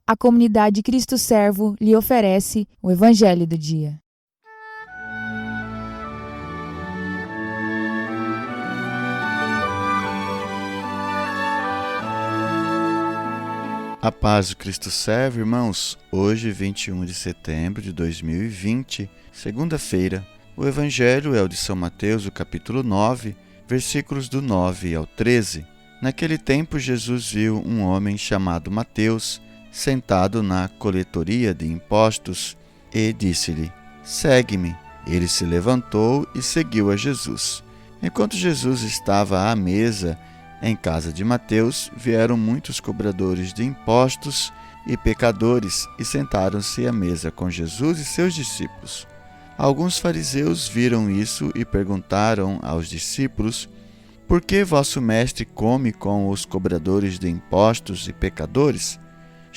a comunidade Cristo Servo lhe oferece o Evangelho do Dia. A paz do Cristo Servo, irmãos. Hoje, 21 de setembro de 2020, segunda-feira, o Evangelho é o de São Mateus, o capítulo 9, versículos do 9 ao 13. Naquele tempo, Jesus viu um homem chamado Mateus sentado na coletoria de impostos e disse-lhe: "Segue-me." Ele se levantou e seguiu a Jesus. Enquanto Jesus estava à mesa em casa de Mateus, vieram muitos cobradores de impostos e pecadores e sentaram-se à mesa com Jesus e seus discípulos. Alguns fariseus viram isso e perguntaram aos discípulos: "Por que vosso mestre come com os cobradores de impostos e pecadores?"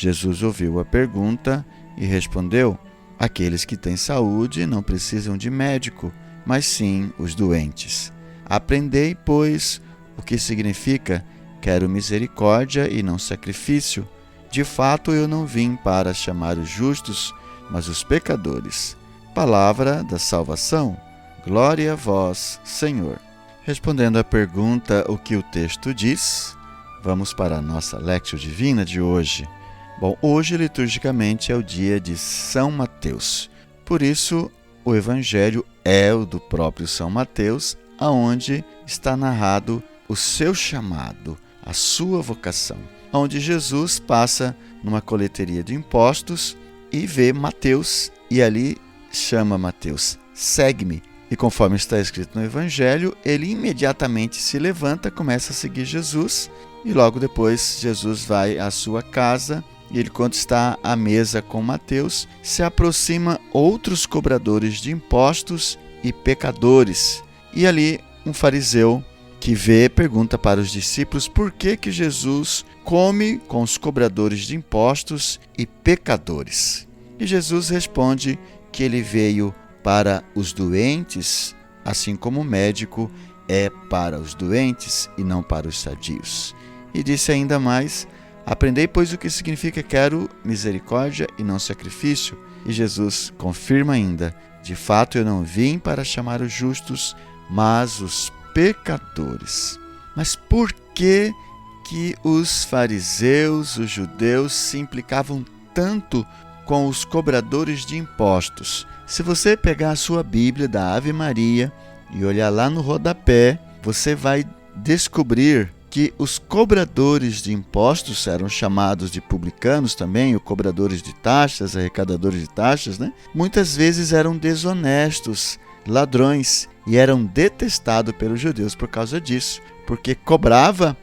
Jesus ouviu a pergunta e respondeu: "Aqueles que têm saúde não precisam de médico, mas sim os doentes. Aprendei, pois, o que significa: quero misericórdia e não sacrifício. De fato, eu não vim para chamar os justos, mas os pecadores." Palavra da salvação. Glória a vós, Senhor. Respondendo à pergunta o que o texto diz, vamos para a nossa Lectio Divina de hoje. Bom, hoje liturgicamente é o dia de São Mateus. Por isso, o Evangelho é o do próprio São Mateus, aonde está narrado o seu chamado, a sua vocação, onde Jesus passa numa coleteria de impostos e vê Mateus e ali chama Mateus: "Segue-me." E conforme está escrito no Evangelho, ele imediatamente se levanta, começa a seguir Jesus e logo depois Jesus vai à sua casa e ele, quando está à mesa com Mateus, se aproxima outros cobradores de impostos e pecadores. E ali um fariseu que vê pergunta para os discípulos por que Jesus come com os cobradores de impostos e pecadores. E Jesus responde que ele veio para os doentes, assim como o médico é para os doentes e não para os sadios. E disse ainda mais: "Aprendei, pois, o que significa quero misericórdia e não sacrifício." E Jesus confirma ainda: "De fato, eu não vim para chamar os justos, mas os pecadores." Mas por que os fariseus, os judeus, se implicavam tanto com os cobradores de impostos? Se você pegar a sua Bíblia da Ave Maria e olhar lá no rodapé, você vai descobrir que os cobradores de impostos eram chamados de publicanos também, os cobradores de taxas, arrecadadores de taxas, né? Muitas vezes eram desonestos, ladrões, e eram detestados pelos judeus por causa disso, porque cobrava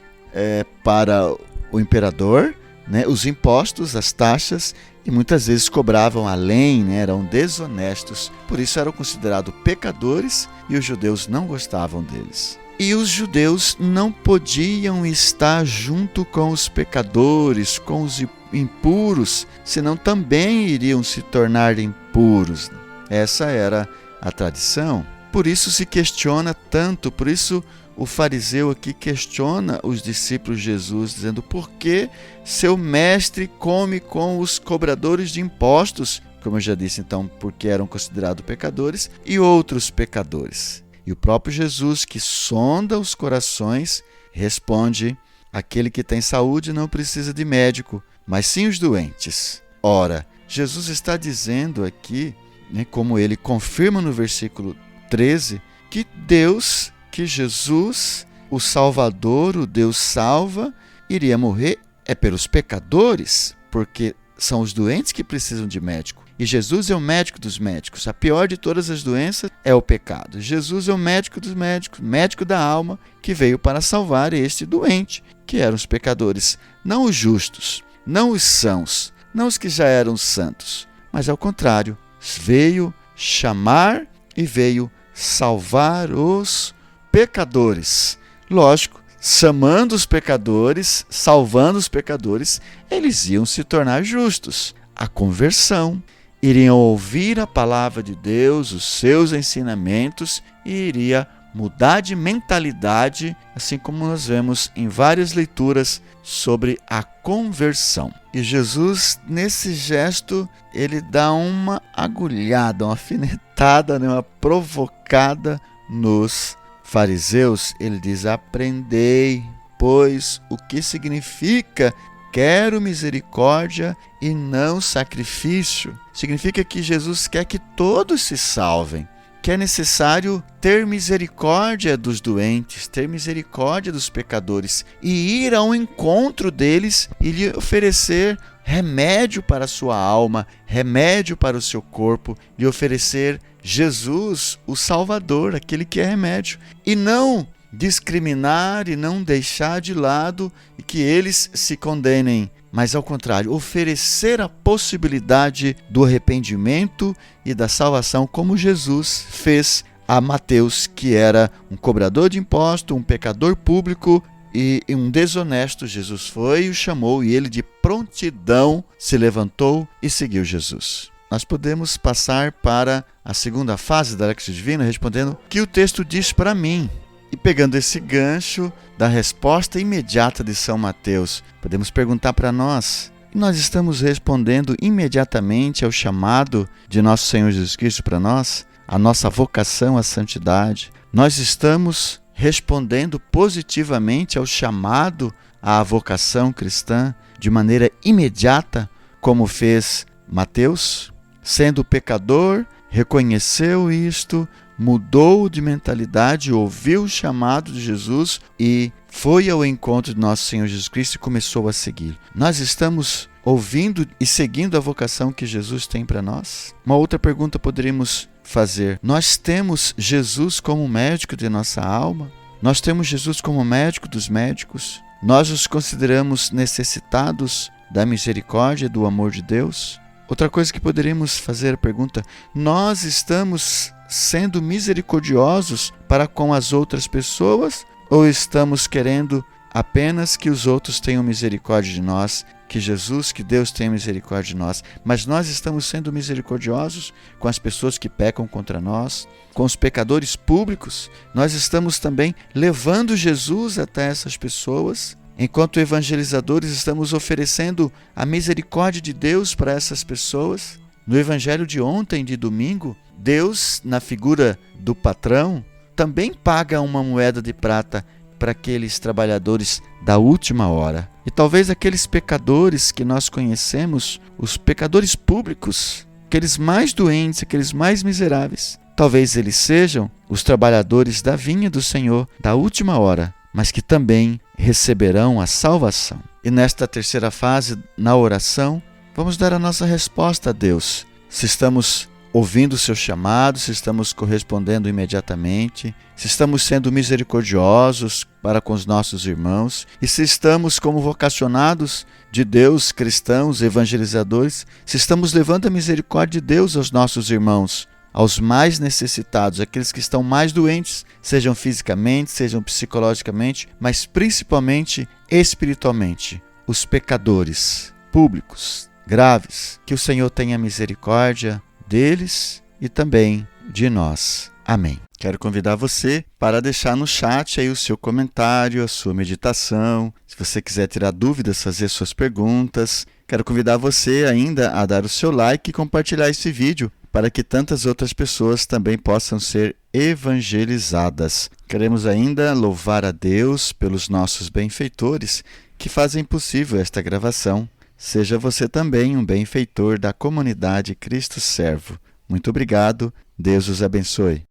para o imperador, né, os impostos, as taxas, e muitas vezes cobravam além, né, eram desonestos, por isso eram considerados pecadores e os judeus não gostavam deles. E os judeus não podiam estar junto com os pecadores, com os impuros, senão também iriam se tornar impuros. Essa era a tradição. Por isso se questiona tanto, por isso o fariseu aqui questiona os discípulos de Jesus, dizendo: por que seu mestre come com os cobradores de impostos? Como eu já disse, então, porque eram considerados pecadores e outros pecadores. E o próprio Jesus, que sonda os corações, responde: aquele que tem saúde não precisa de médico, mas sim os doentes. Ora, Jesus está dizendo aqui, né, como ele confirma no versículo 13, que Jesus, o Salvador, o Deus salva, iria morrer pelos pecadores, porque são os doentes que precisam de médico. E Jesus é o médico dos médicos. A pior de todas as doenças é o pecado. Jesus é o médico dos médicos, médico da alma, que veio para salvar este doente, que eram os pecadores. Não os justos, não os sãos, não os que já eram santos, mas ao contrário, veio chamar e veio salvar os pecadores. Lógico, chamando os pecadores, salvando os pecadores, eles iam se tornar justos. A conversão, iriam ouvir a palavra de Deus, os seus ensinamentos, e iria mudar de mentalidade, assim como nós vemos em várias leituras sobre a conversão. E Jesus, nesse gesto, ele dá uma agulhada, uma alfinetada, uma provocada nos fariseus. Ele diz: aprendei, pois, o que significa quero misericórdia e não sacrifício. Significa que Jesus quer que todos se salvem, que é necessário ter misericórdia dos doentes, ter misericórdia dos pecadores e ir ao encontro deles e lhe oferecer remédio para a sua alma, remédio para o seu corpo, lhe oferecer Jesus, o Salvador, aquele que é remédio, e não discriminar e não deixar de lado e que eles se condenem, mas ao contrário, oferecer a possibilidade do arrependimento e da salvação, como Jesus fez a Mateus, que era um cobrador de imposto, um pecador público e um desonesto. Jesus foi, o chamou e ele de prontidão se levantou e seguiu Jesus. Nós podemos passar para a segunda fase da Lexio Divina, respondendo o que o texto diz para mim. E pegando esse gancho da resposta imediata de São Mateus, podemos perguntar para nós: nós estamos respondendo imediatamente ao chamado de nosso Senhor Jesus Cristo para nós? A nossa vocação à santidade? Nós estamos respondendo positivamente ao chamado à vocação cristã de maneira imediata, como fez Mateus? Sendo pecador, reconheceu isto, mudou de mentalidade, ouviu o chamado de Jesus e foi ao encontro de nosso Senhor Jesus Cristo e começou a seguir. Nós estamos ouvindo e seguindo a vocação que Jesus tem para nós? Uma outra pergunta poderíamos fazer: nós temos Jesus como médico de nossa alma? Nós temos Jesus como médico dos médicos? Nós os consideramos necessitados da misericórdia e do amor de Deus? Outra coisa que poderíamos fazer a pergunta: nós estamos sendo misericordiosos para com as outras pessoas ou estamos querendo apenas que os outros tenham misericórdia de nós, que Jesus, que Deus tenha misericórdia de nós? Mas nós estamos sendo misericordiosos com as pessoas que pecam contra nós, com os pecadores públicos? Nós estamos também levando Jesus até essas pessoas? Enquanto evangelizadores, estamos oferecendo a misericórdia de Deus para essas pessoas? No evangelho de ontem, de domingo, Deus, na figura do patrão, também paga uma moeda de prata para aqueles trabalhadores da última hora. E talvez aqueles pecadores que nós conhecemos, os pecadores públicos, aqueles mais doentes, aqueles mais miseráveis, talvez eles sejam os trabalhadores da vinha do Senhor da última hora, mas que também receberão a salvação. E nesta terceira fase, na oração, vamos dar a nossa resposta a Deus. Se estamos ouvindo o seu chamado, se estamos correspondendo imediatamente, se estamos sendo misericordiosos para com os nossos irmãos e se estamos, como vocacionados de Deus, cristãos, evangelizadores, se estamos levando a misericórdia de Deus aos nossos irmãos, aos mais necessitados, aqueles que estão mais doentes, sejam fisicamente, sejam psicologicamente, mas principalmente espiritualmente, os pecadores públicos, graves. Que o Senhor tenha misericórdia deles e também de nós. Amém. Quero convidar você para deixar no chat aí o seu comentário, a sua meditação. Se você quiser tirar dúvidas, fazer suas perguntas. Quero convidar você ainda a dar o seu like e compartilhar esse vídeo para que tantas outras pessoas também possam ser evangelizadas. Queremos ainda louvar a Deus pelos nossos benfeitores que fazem possível esta gravação. Seja você também um benfeitor da comunidade Cristo Servo. Muito obrigado. Deus os abençoe.